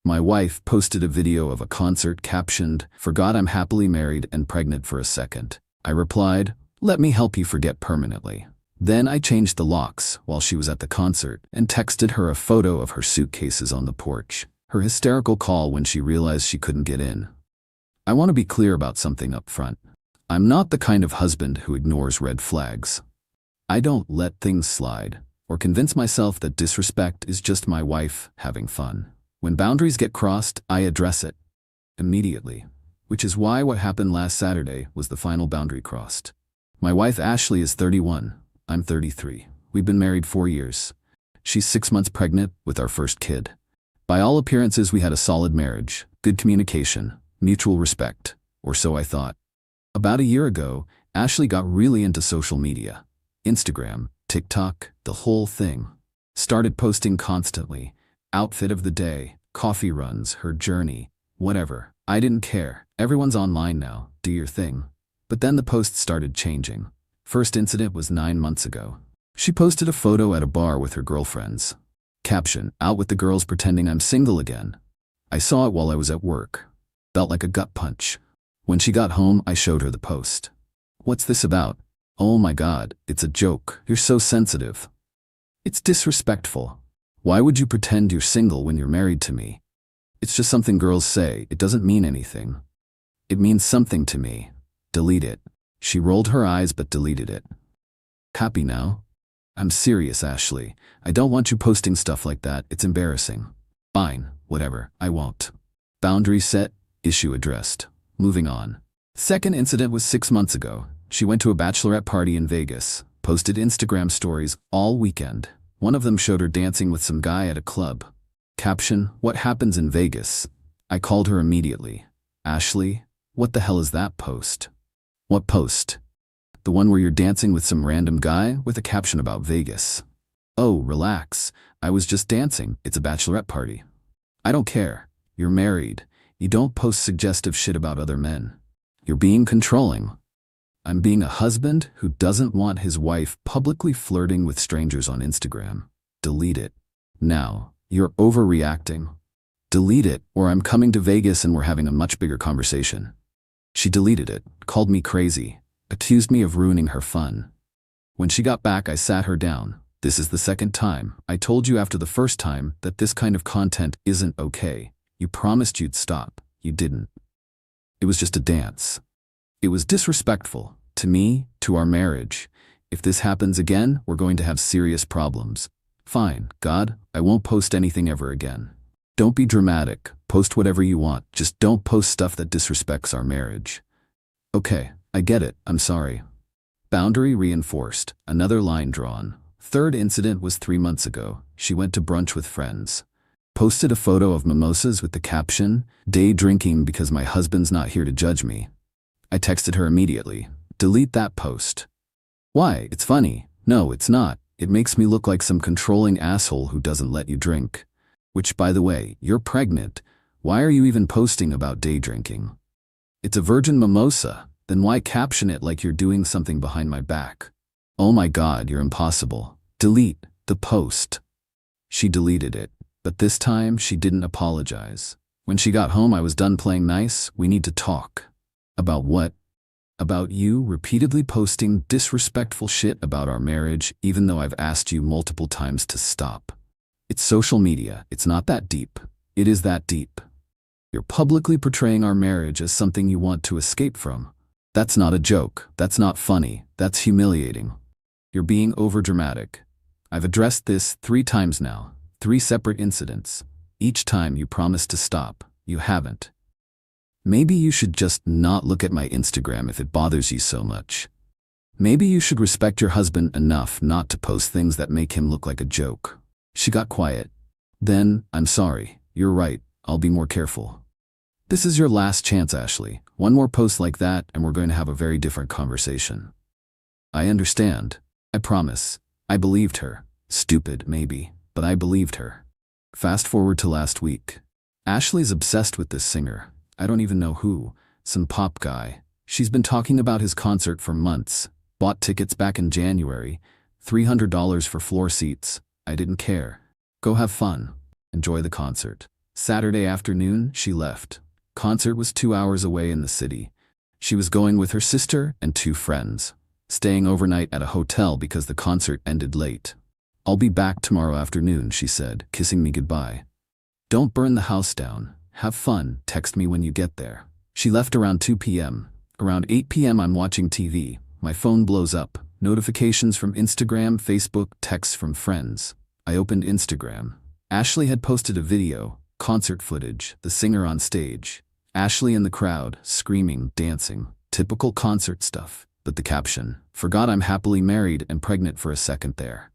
My wife posted a video of a concert captioned, "Forgot I'm happily married and pregnant for a second." I replied, "Let me help you forget permanently." Then I changed the locks while she was at the concert and texted her a photo of her suitcases on the porch. Her hysterical call when she realized she couldn't get in. I want to be clear about something up front. I'm not the kind of husband who ignores red flags. I don't let things slide or convince myself that disrespect is just my wife having fun. When boundaries get crossed, I address it immediately, which is why what happened last Saturday was the final boundary crossed. My wife Ashley is 31. I'm 33. We've been married 4 years. She's 6 months pregnant with our first kid. By all appearances, we had a solid marriage, good communication, mutual respect, or so I thought. About a year ago, Ashley got really into social media. Instagram, TikTok, the whole thing. Started posting constantly. Outfit of the day, coffee runs, her journey, whatever. I didn't care. Everyone's online now, do your thing. But then the posts started changing. First incident was 9 months ago. She posted a photo at a bar with her girlfriends. Caption, "Out with the girls pretending I'm single again." I saw it while I was at work. Felt like a gut punch. When she got home, I showed her the post. "What's this about?" "Oh my God, it's a joke. You're so sensitive." "It's disrespectful. Why would you pretend you're single when you're married to me?" "It's just something girls say. It doesn't mean anything." "It means something to me. Delete it." She rolled her eyes but deleted it. "Happy now?" "I'm serious, Ashley. I don't want you posting stuff like that. It's embarrassing." "Fine, whatever. I won't." Boundary set, issue addressed. Moving on. Second incident was 6 months ago. She went to a bachelorette party in Vegas, posted Instagram stories all weekend. One of them showed her dancing with some guy at a club. Caption, "What happens in Vegas?" I called her immediately. "Ashley, what the hell is that post?" "What post?" "The one where you're dancing with some random guy with a caption about Vegas." "Oh, relax. I was just dancing. It's a bachelorette party." "I don't care. You're married. You don't post suggestive shit about other men. You're being controlling." "I'm being a husband who doesn't want his wife publicly flirting with strangers on Instagram." Delete it. "Now, you're overreacting." Delete it, or I'm coming to Vegas and we're having a much bigger conversation. She deleted it, called me crazy, accused me of ruining her fun. When she got back, I sat her down. "This is the second time. I told you after the first time that this kind of content isn't okay. You promised you'd stop. You didn't. It was just a dance. It was disrespectful to me, to our marriage. If this happens again, we're going to have serious problems." "Fine, God, I won't post anything ever again." "Don't be dramatic. Post whatever you want. Just don't post stuff that disrespects our marriage." "Okay, I get it. I'm sorry." Boundary reinforced. Another line drawn. Third incident was 3 months ago. She went to brunch with friends. Posted a photo of mimosas with the caption, "Day drinking because my husband's not here to judge me." I texted her immediately. "Delete that post." "Why? It's funny." "No, it's not. It makes me look like some controlling asshole who doesn't let you drink. Which, by the way, you're pregnant. Why are you even posting about day drinking? It's a virgin mimosa. Then why caption it like you're doing something behind my back?" "Oh my God, you're impossible." Delete the post. She deleted it, but this time she didn't apologize. When she got home, I was done playing nice. "We need to talk." "About what?" "About you repeatedly posting disrespectful shit about our marriage, even though I've asked you multiple times to stop." "It's social media. It's not that deep." "It is that deep. You're publicly portraying our marriage as something you want to escape from. That's not a joke. That's not funny. That's humiliating. You're being overdramatic. I've addressed this 3 times now, 3 separate incidents. Each time you promised to stop. You haven't. Maybe you should just not look at my Instagram if it bothers you so much. Maybe you should respect your husband enough not to post things that make him look like a joke." She got quiet. Then, "I'm sorry. You're right. I'll be more careful." "This is your last chance, Ashley. One more post like that and we're going to have a very different conversation." "I understand. I promise." I believed her. Stupid, maybe, but I believed her. Fast forward to last week. Ashley's obsessed with this singer. I don't even know who. Some pop guy. She's been talking about his concert for months. Bought tickets back in January. $300 for floor seats. I didn't care. Go have fun. Enjoy the concert. Saturday afternoon, she left. Concert was 2 hours away in the city. She was going with her sister and 2 friends, staying overnight at a hotel because the concert ended late. "I'll be back tomorrow afternoon," she said, kissing me goodbye. "Don't burn the house down. Have fun. Text me when you get there." She left around 2 p.m. Around 8 p.m. I'm watching TV. My phone blows up. Notifications from Instagram, Facebook, texts from friends. I opened Instagram. Ashley had posted a video, concert footage, the singer on stage. Ashley in the crowd, screaming, dancing. Typical concert stuff. But the caption, "Forgot I'm happily married and pregnant for a second" there.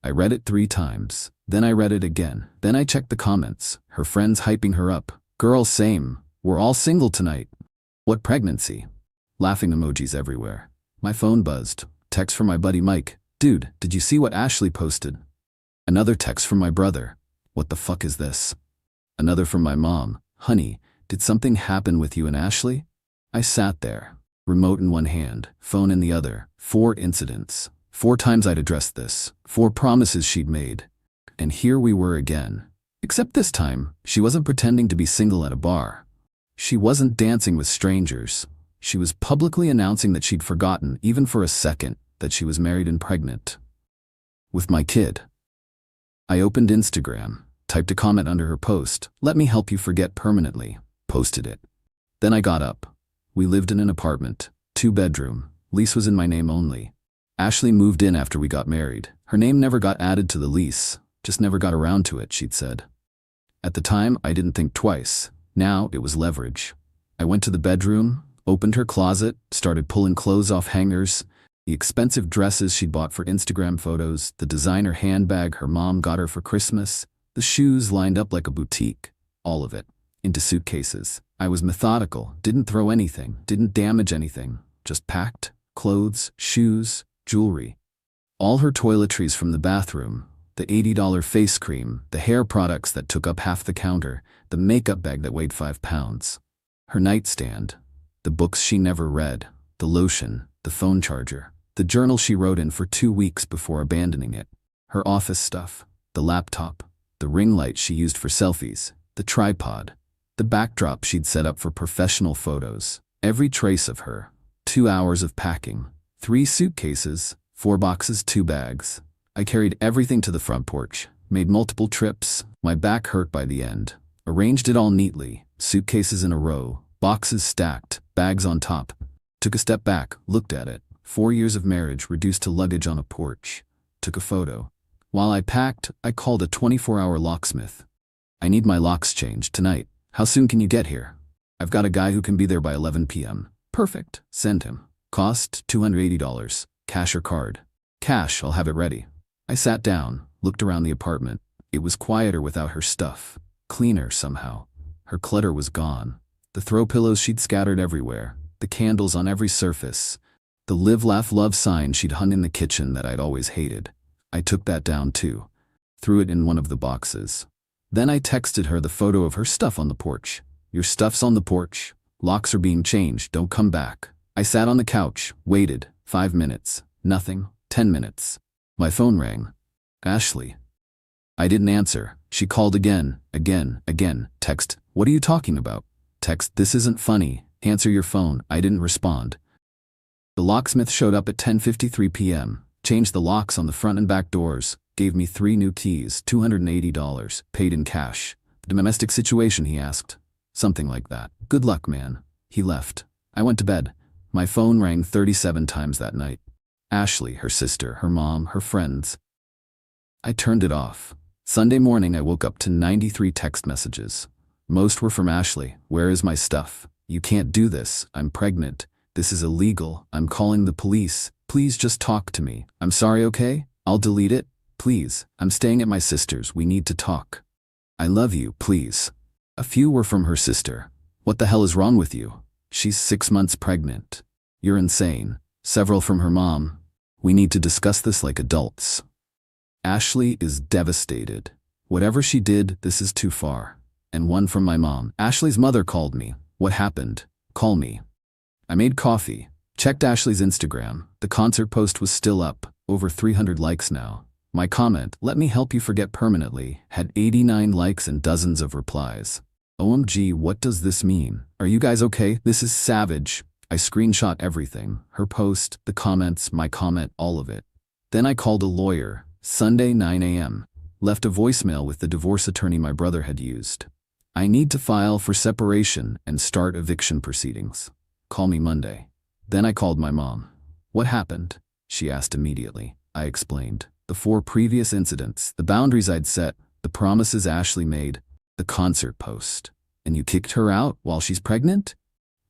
I read it 3 times. Then I read it again. Then I checked the comments. Her friends hyping her up. "Girl, same. We're all single tonight. What pregnancy?" Laughing emojis everywhere. My phone buzzed. Text from my buddy Mike. "Dude, did you see what Ashley posted?" Another text from my brother. "What the fuck is this?" Another from my mom. "Honey, did something happen with you and Ashley?" I sat there. Remote in one hand, phone in the other. 4 incidents. 4 times I'd addressed this. 4 promises she'd made. And here we were again. Except this time, she wasn't pretending to be single at a bar. She wasn't dancing with strangers. She was publicly announcing that she'd forgotten, even for a second, that she was married and pregnant. With my kid. I opened Instagram, typed a comment under her post, "Let me help you forget permanently," posted it. Then I got up. We lived in an apartment, 2-bedroom, lease was in my name only. Ashley moved in after we got married. Her name never got added to the lease, just never got around to it, she'd said. At the time, I didn't think twice. Now it was leverage. I went to the bedroom, opened her closet, started pulling clothes off hangers, the expensive dresses she'd bought for Instagram photos, the designer handbag her mom got her for Christmas, the shoes lined up like a boutique, all of it, into suitcases. I was methodical, didn't throw anything, didn't damage anything, just packed, clothes, shoes, jewelry. All her toiletries from the bathroom, the $80 face cream, the hair products that took up half the counter, the makeup bag that weighed 5 pounds. Her nightstand, the books she never read, the lotion, the phone charger, the journal she wrote in for 2 weeks before abandoning it, her office stuff, the laptop, the ring light she used for selfies, the tripod, the backdrop she'd set up for professional photos, every trace of her. 2 hours of packing, 3 suitcases, 4 boxes, 2 bags. I carried everything to the front porch, made multiple trips, my back hurt by the end. Arranged it all neatly, suitcases in a row, boxes stacked, bags on top. Took a step back, looked at it. 4 years of marriage reduced to luggage on a porch. Took a photo. While I packed, I called a 24-hour locksmith. "I need my locks changed tonight. How soon can you get here?" "I've got a guy who can be there by 11 p.m. "Perfect. Send him. Cost $280. Cash or card?" "Cash, I'll have it ready." I sat down, looked around the apartment. It was quieter without her stuff. Cleaner somehow. Her clutter was gone. The throw pillows she'd scattered everywhere. The candles on every surface. The live, laugh, love sign she'd hung in the kitchen that I'd always hated. I took that down too. Threw it in one of the boxes. Then I texted her the photo of her stuff on the porch. "Your stuff's on the porch. Locks are being changed. Don't come back." I sat on the couch, waited. 5 minutes. Nothing. 10 minutes. My phone rang. "Ashley." I didn't answer. She called again. Text, "What are you talking about?" Text, "This isn't funny. Answer your phone." I didn't respond. The locksmith showed up at 10:53 p.m., changed the locks on the front and back doors, gave me 3 new keys, $280, paid in cash. "The domestic situation?" he asked. Something like that. "Good luck, man." He left. I went to bed. My phone rang 37 times that night. Ashley, her sister, her mom, her friends. I turned it off. Sunday morning I woke up to 93 text messages. Most were from Ashley. "Where is my stuff? You can't do this. I'm pregnant. This is illegal. I'm calling the police. Please just talk to me. I'm sorry, okay? I'll delete it. Please. I'm staying at my sister's. We need to talk. I love you, please." A few were from her sister. "What the hell is wrong with you? She's 6 months pregnant. You're insane." Several from her mom. "We need to discuss this like adults." Ashley is devastated. "Whatever she did, this is too far." And one from my mom. "Ashley's mother called me. What happened? Call me." I made coffee. Checked Ashley's Instagram. The concert post was still up. Over 300 likes now. My comment, "Let me help you forget permanently," had 89 likes and dozens of replies. OMG, what does this mean? Are you guys okay? This is savage. I screenshot everything. Her post, the comments, my comment, all of it. Then I called a lawyer. Sunday 9 a.m. Left a voicemail with the divorce attorney my brother had used. "I need to file for separation and start eviction proceedings. Call me Monday." Then I called my mom. "What happened?" she asked immediately. I explained. The 4 previous incidents, the boundaries I'd set, the promises Ashley made, the concert post. "And you kicked her out while she's pregnant?"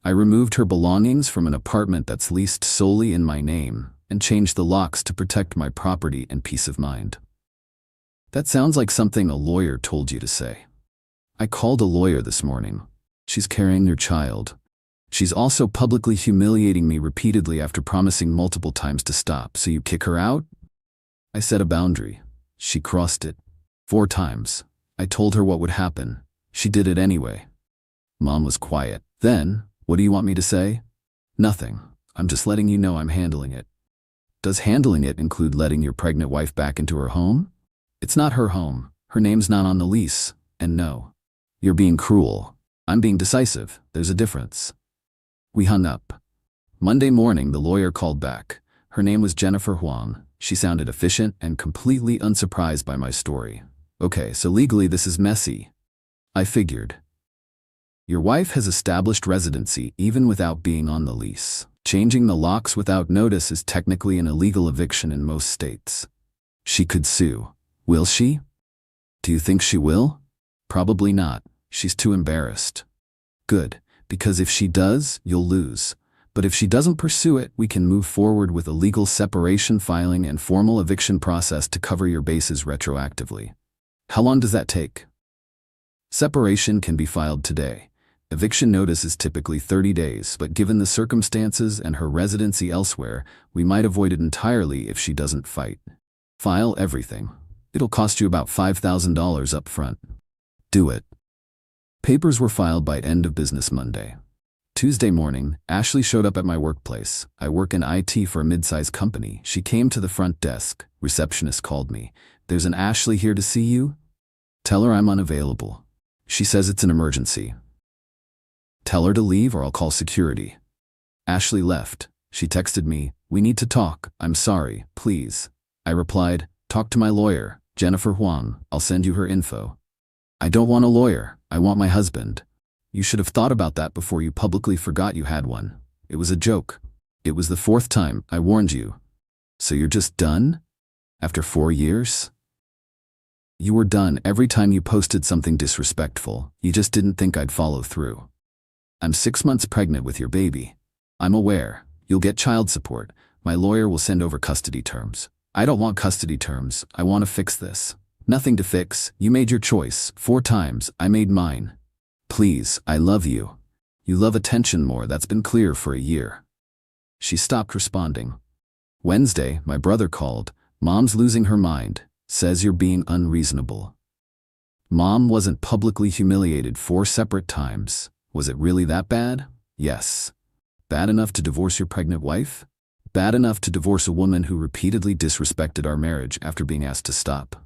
I removed her belongings from an apartment that's leased solely in my name and changed the locks to protect my property and peace of mind. That sounds like something a lawyer told you to say. I called a lawyer this morning. She's carrying your child. She's also publicly humiliating me repeatedly after promising multiple times to stop. "So you kick her out?" I set a boundary. She crossed it. 4 times. I told her what would happen. She did it anyway. Mom was quiet. Then, "What do you want me to say?" "Nothing. I'm just letting you know I'm handling it." "Does handling it include letting your pregnant wife back into her home?" "It's not her home. Her name's not on the lease. And no. You're being cruel. I'm being decisive. There's a difference." We hung up. Monday morning, the lawyer called back. Her name was Jennifer Huang. She sounded efficient and completely unsurprised by my story. "Okay, so legally this is messy." I figured. "Your wife has established residency even without being on the lease. Changing the locks without notice is technically an illegal eviction in most states. She could sue. Will she? Do you think she will? Probably not. She's too embarrassed." "Good, because if she does, you'll lose. But if she doesn't pursue it, we can move forward with a legal separation filing and formal eviction process to cover your bases retroactively." "How long does that take?" "Separation can be filed today. Eviction notice is typically 30 days, but given the circumstances and her residency elsewhere, we might avoid it entirely if she doesn't fight. File everything. It'll cost you about $5,000 up front. Do it." Papers were filed by end of business Monday. Tuesday morning, Ashley showed up at my workplace. I work in IT for a mid-sized company. She came to the front desk. Receptionist called me. "There's an Ashley here to see you. Tell her I'm unavailable. She says it's an emergency. Tell her to leave or I'll call security." Ashley left. She texted me, "We need to talk. I'm sorry, please." I replied, "Talk to my lawyer, Jennifer Huang. I'll send you her info." "I don't want a lawyer. I want my husband." "You should have thought about that before you publicly forgot you had one. It was a joke. It was the 4th time. I warned you." "So you're just done? After 4 years?" "You were done every time you posted something disrespectful. You just didn't think I'd follow through. I'm 6 months pregnant with your baby. I'm aware. You'll get child support. My lawyer will send over custody terms. I don't want custody terms. I want to fix this." "Nothing to fix. You made your choice. 4 times. I made mine. Please, I love you. You love attention more. That's been clear for a year." She stopped responding. Wednesday, my brother called. "Mom's losing her mind. Says you're being unreasonable." Mom wasn't publicly humiliated 4 separate times. Was it really that bad? Yes. Bad enough to divorce your pregnant wife? Bad enough to divorce a woman who repeatedly disrespected our marriage after being asked to stop.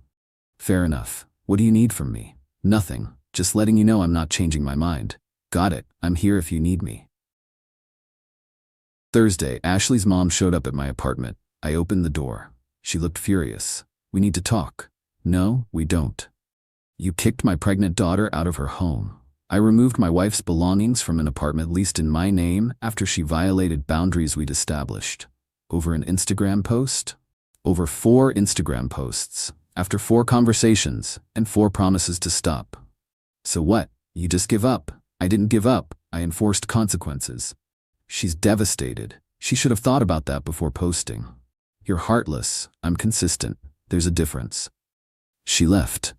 Fair enough. What do you need from me? Nothing. Just letting you know I'm not changing my mind. Got it. I'm here if you need me. Thursday, Ashley's mom showed up at my apartment. I opened the door. She looked furious. "We need to talk." "No, we don't. You kicked my pregnant daughter out of her home. I removed my wife's belongings from an apartment leased in my name after she violated boundaries we'd established. Over an Instagram post? Over 4 Instagram posts. After 4 conversations and 4 promises to stop. So what? You just give up?" "I didn't give up. I enforced consequences." She's devastated. She should have thought about that before posting. "You're heartless. I'm consistent. There's a difference." She left.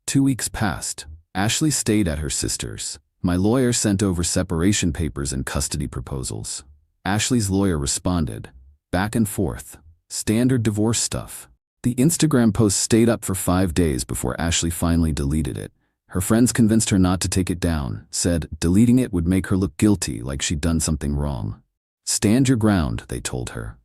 2 weeks passed. Ashley stayed at her sister's. My lawyer sent over separation papers and custody proposals. Ashley's lawyer responded. Back and forth. Standard divorce stuff. The Instagram post stayed up for 5 days before Ashley finally deleted it. Her friends convinced her not to take it down, said deleting it would make her look guilty like she'd done something wrong. "Stand your ground," they told her.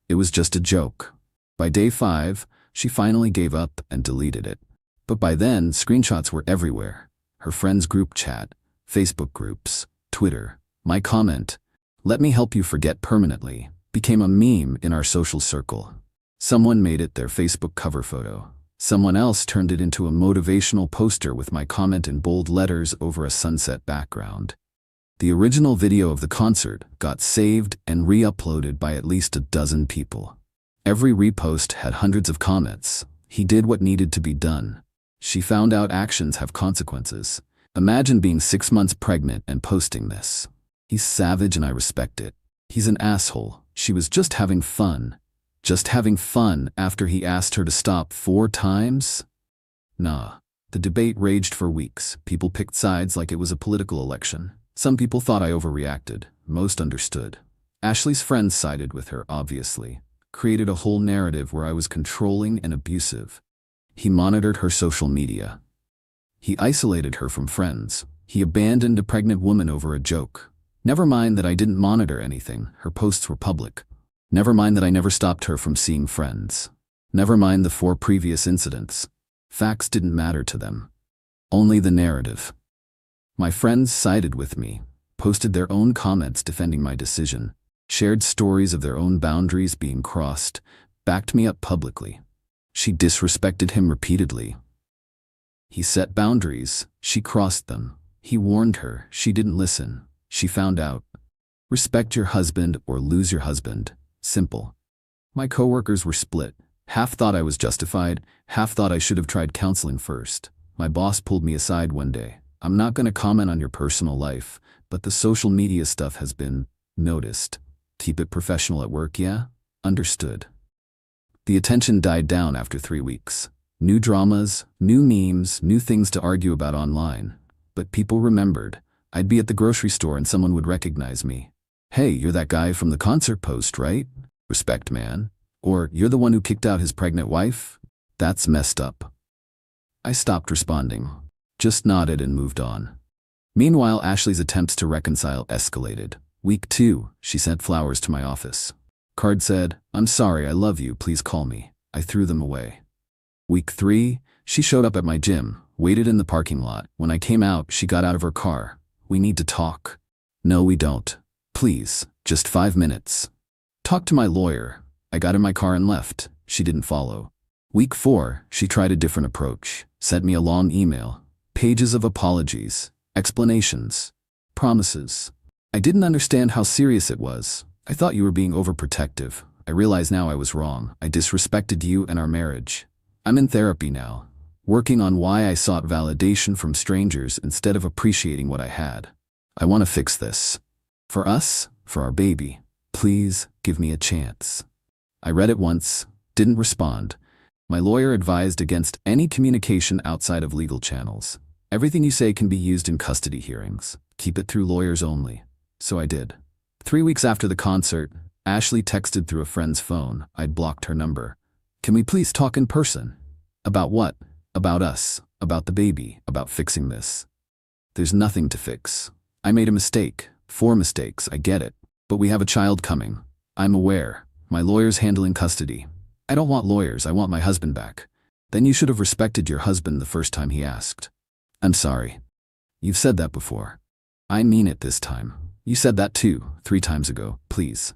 It was just a joke. By day 5, She finally gave up and deleted it. But by then, screenshots were everywhere. Her friends' group chat, Facebook groups, Twitter. My comment, "Let me help you forget permanently," became a meme in our social circle. Someone made it their Facebook cover photo. Someone else turned it into a motivational poster with my comment in bold letters over a sunset background. The original video of the concert got saved and re-uploaded by at least a dozen people. Every repost had hundreds of comments. He did what needed to be done. She found out actions have consequences. Imagine being 6 months pregnant and posting this. He's savage and I respect it. He's an asshole. She was just having fun. Just having fun after he asked her to stop 4 times? Nah. The debate raged for weeks. People picked sides like it was a political election. Some people thought I overreacted. Most understood. Ashley's friends sided with her, obviously. Created a whole narrative where I was controlling and abusive. He monitored her social media. He isolated her from friends. He abandoned a pregnant woman over a joke. Never mind that I didn't monitor anything. Her posts were public. Never mind that I never stopped her from seeing friends. Never mind the 4 previous incidents. Facts didn't matter to them. Only the narrative. My friends sided with me, posted their own comments defending my decision, shared stories of their own boundaries being crossed, backed me up publicly. She disrespected him repeatedly. He set boundaries. She crossed them. He warned her. She didn't listen. She found out. Respect your husband or lose your husband. Simple. My coworkers were split. Half thought I was justified, half thought I should have tried counseling first. My boss pulled me aside one day. "I'm not going to comment on your personal life, but the social media stuff has been noticed. Keep it professional at work, yeah?" Understood. The attention died down after 3 weeks. New dramas, new memes, new things to argue about online. But people remembered. I'd be at the grocery store and someone would recognize me. "Hey, you're that guy from the concert post, right? Respect, man." Or, "You're the one who kicked out his pregnant wife? That's messed up." I stopped responding. Just nodded and moved on. Meanwhile, Ashley's attempts to reconcile escalated. Week 2, she sent flowers to my office. Card said, "I'm sorry, I love you, please call me." I threw them away. Week 3, she showed up at my gym, waited in the parking lot. When I came out, she got out of her car. "We need to talk." "No, we don't. Please, just 5 minutes." "Talk to my lawyer." I got in my car and left. She didn't follow. Week 4, she tried a different approach. Sent me a long email. Pages of apologies, explanations, promises. I didn't understand how serious it was. "I thought you were being overprotective. I realize now I was wrong. I disrespected you and our marriage. I'm in therapy now, working on why I sought validation from strangers instead of appreciating what I had. I want to fix this. For us, for our baby. Please give me a chance." I read it once, didn't respond. My lawyer advised against any communication outside of legal channels. "Everything you say can be used in custody hearings. Keep it through lawyers only." So I did. 3 weeks after the concert, Ashley texted through a friend's phone. I'd blocked her number. "Can we please talk in person?" "About what?" "About us, about the baby, about fixing this." "There's nothing to fix. I made a mistake, 4 mistakes, I get it. But we have a child coming. I'm aware. My lawyer's handling custody. I don't want lawyers, I want my husband back." "Then you should have respected your husband the first time he asked." "I'm sorry. You've said that before." "I mean it this time. You said that too, 3 times ago, please."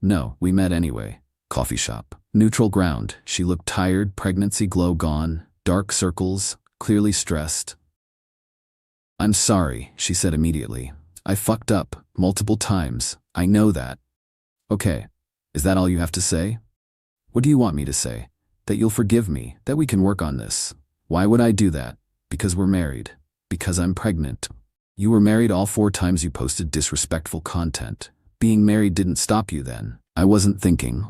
"No, we met anyway. Coffee shop. Neutral ground." She looked tired, pregnancy glow gone, dark circles, clearly stressed. "I'm sorry," she said immediately. "I fucked up, multiple times. I know that." "Okay. Is that all you have to say?" "What do you want me to say? That you'll forgive me, that we can work on this." "Why would I do that?" "Because we're married. Because I'm pregnant." "You were married all 4 times you posted disrespectful content. Being married didn't stop you then." "I wasn't thinking."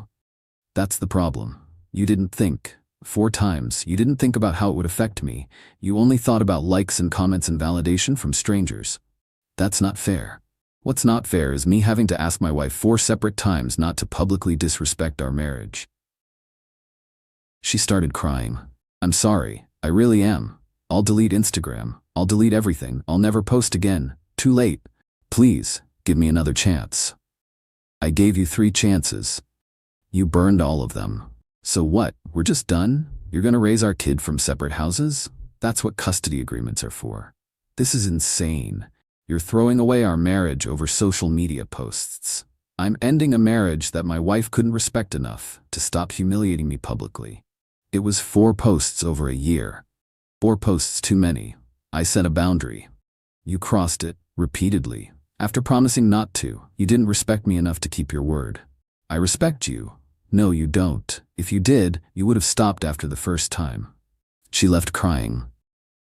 "That's the problem. You didn't think. 4 times, you didn't think about how it would affect me. You only thought about likes and comments and validation from strangers. That's not fair. What's not fair is me having to ask my wife 4 separate times not to publicly disrespect our marriage." She started crying. "I'm sorry, I really am. I'll delete Instagram. I'll delete everything. I'll never post again. Too late. Please, give me another chance." "I gave you 3 chances. You burned all of them." So what? We're just done? You're gonna raise our kid from separate houses? That's what custody agreements are for. This is insane. You're throwing away our marriage over social media posts. I'm ending a marriage that my wife couldn't respect enough to stop humiliating me publicly. It was 4 posts over a year. 4 posts too many. I set a boundary. You crossed it, repeatedly. After promising not to, you didn't respect me enough to keep your word. I respect you. No, you don't. If you did, you would have stopped after the first time. She left crying.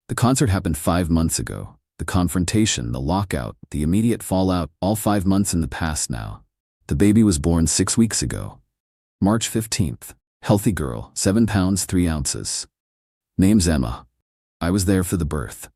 The concert happened 5 months ago. The confrontation, the lockout, the immediate fallout, all 5 months in the past now. The baby was born 6 weeks ago. March 15th. Healthy girl, 7 pounds 3 ounces. Name's Emma. I was there for the birth.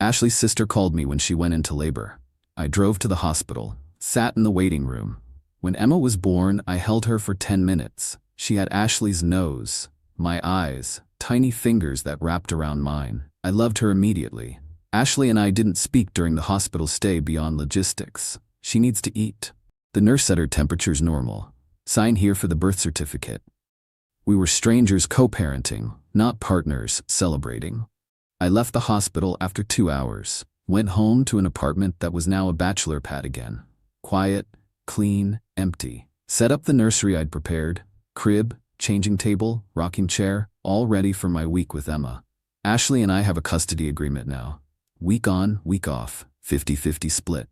Ashley's sister called me when she went into labor. I drove to the hospital, sat in the waiting room. When Emma was born, I held her for 10 minutes. She had Ashley's nose, my eyes, tiny fingers that wrapped around mine. I loved her immediately. Ashley and I didn't speak during the hospital stay beyond logistics. She needs to eat. The nurse said her temperature's normal. Sign here for the birth certificate. We were strangers co-parenting, not partners celebrating. I left the hospital after 2 hours, went home to an apartment that was now a bachelor pad again. Quiet, clean, empty. Set up the nursery I'd prepared, crib, changing table, rocking chair, all ready for my week with Emma. Ashley and I have a custody agreement now. Week on, week off, 50-50 split.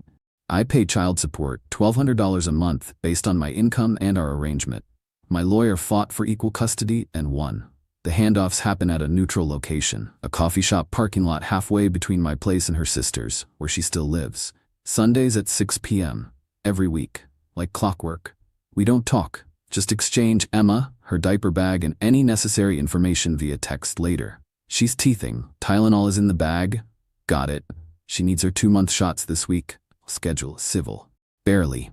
I pay child support, $1,200 a month based on my income and our arrangement. My lawyer fought for equal custody and won. The handoffs happen at a neutral location, a coffee shop parking lot halfway between my place and her sister's, where she still lives. Sundays at 6 p.m. every week, like clockwork. We don't talk, just exchange Emma, her diaper bag, and any necessary information via text later. She's teething. Tylenol is in the bag. Got it. She needs her 2-month shots this week. Schedule civil. Barely.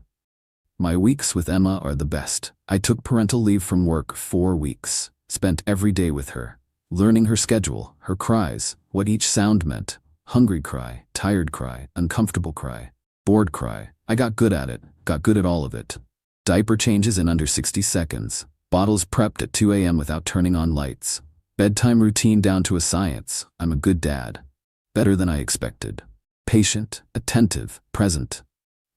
My weeks with Emma are the best. I took parental leave from work 4 weeks. Spent every day with her. Learning her schedule, her cries, what each sound meant. Hungry cry, tired cry, uncomfortable cry, bored cry. I got good at it. Got good at all of it. Diaper changes in under 60 seconds. Bottles prepped at 2 a.m. without turning on lights. Bedtime routine down to a science. I'm a good dad. Better than I expected. Patient, attentive, present.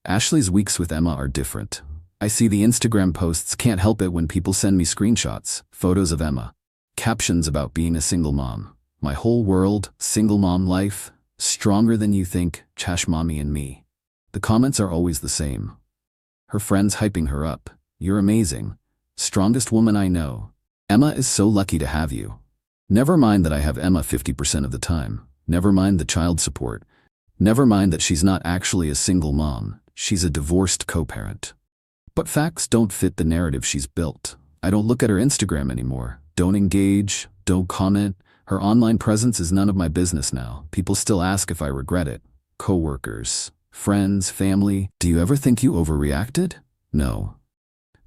Ashley's weeks with Emma are different. I see the Instagram posts, can't help it when people send me screenshots, photos of Emma. Captions about being a single mom. My whole world, single mom life, stronger than you think, Chash mommy and me. The comments are always the same. Her friends hyping her up. You're amazing. Strongest woman I know. Emma is so lucky to have you. Never mind that I have Emma 50% of the time. Never mind the child support. Never mind that she's not actually a single mom. She's a divorced co-parent. But facts don't fit the narrative she's built. I don't look at her Instagram anymore. Don't engage. Don't comment. Her online presence is none of my business now. People still ask if I regret it. Coworkers, friends, family. Do you ever think you overreacted? No.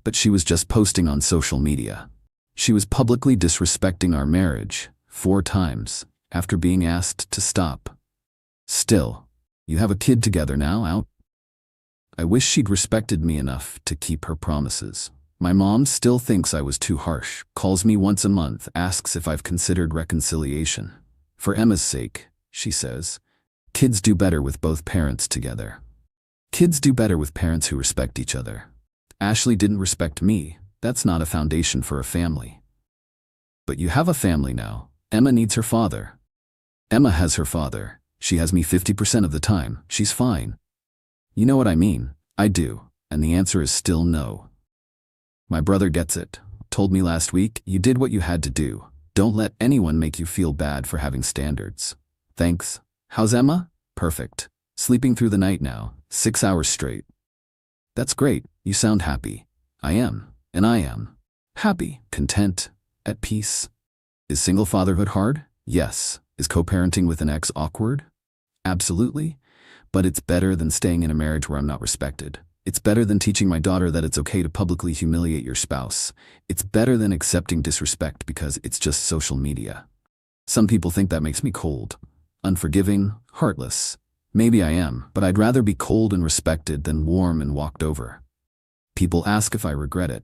But she was just posting on social media. She was publicly disrespecting our marriage 4 times after being asked to stop. Still, you have a kid together now, out? I wish she'd respected me enough to keep her promises. My mom still thinks I was too harsh, calls me once a month, asks if I've considered reconciliation. For Emma's sake, she says, kids do better with both parents together. Kids do better with parents who respect each other. Ashley didn't respect me. That's not a foundation for a family. But you have a family now. Emma needs her father. Emma has her father. She has me 50% of the time. She's fine. You know what I mean? I do. And the answer is still no. My brother gets it. Told me last week, you did what you had to do. Don't let anyone make you feel bad for having standards. Thanks. How's Emma? Perfect. Sleeping through the night now, 6 hours straight. That's great. You sound happy. I am. And I am. Happy, content, at peace. Is single fatherhood hard? Yes. Is co-parenting with an ex awkward? Absolutely. But it's better than staying in a marriage where I'm not respected. It's better than teaching my daughter that it's okay to publicly humiliate your spouse. It's better than accepting disrespect because it's just social media. Some people think that makes me cold, unforgiving, heartless. Maybe I am, but I'd rather be cold and respected than warm and walked over. People ask if I regret it.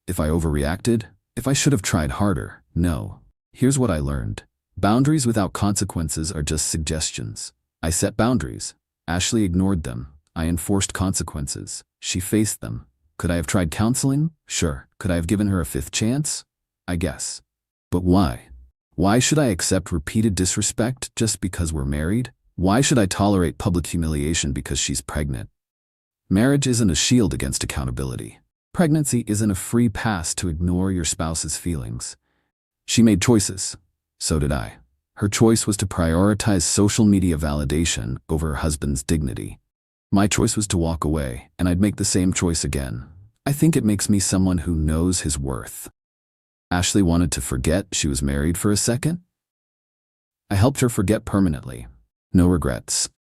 If I overreacted? If I should have tried harder, no. Here's what I learned. Boundaries without consequences are just suggestions. I set boundaries. Ashley ignored them. I enforced consequences. She faced them. Could I have tried counseling? Sure. Could I have given her a fifth chance? I guess. But why? Why should I accept repeated disrespect just because we're married? Why should I tolerate public humiliation because she's pregnant? Marriage isn't a shield against accountability. Pregnancy isn't a free pass to ignore your spouse's feelings. She made choices. So did I. Her choice was to prioritize social media validation over her husband's dignity. My choice was to walk away, and I'd make the same choice again. I think it makes me someone who knows his worth. Ashley wanted to forget she was married for a second. I helped her forget permanently. No regrets.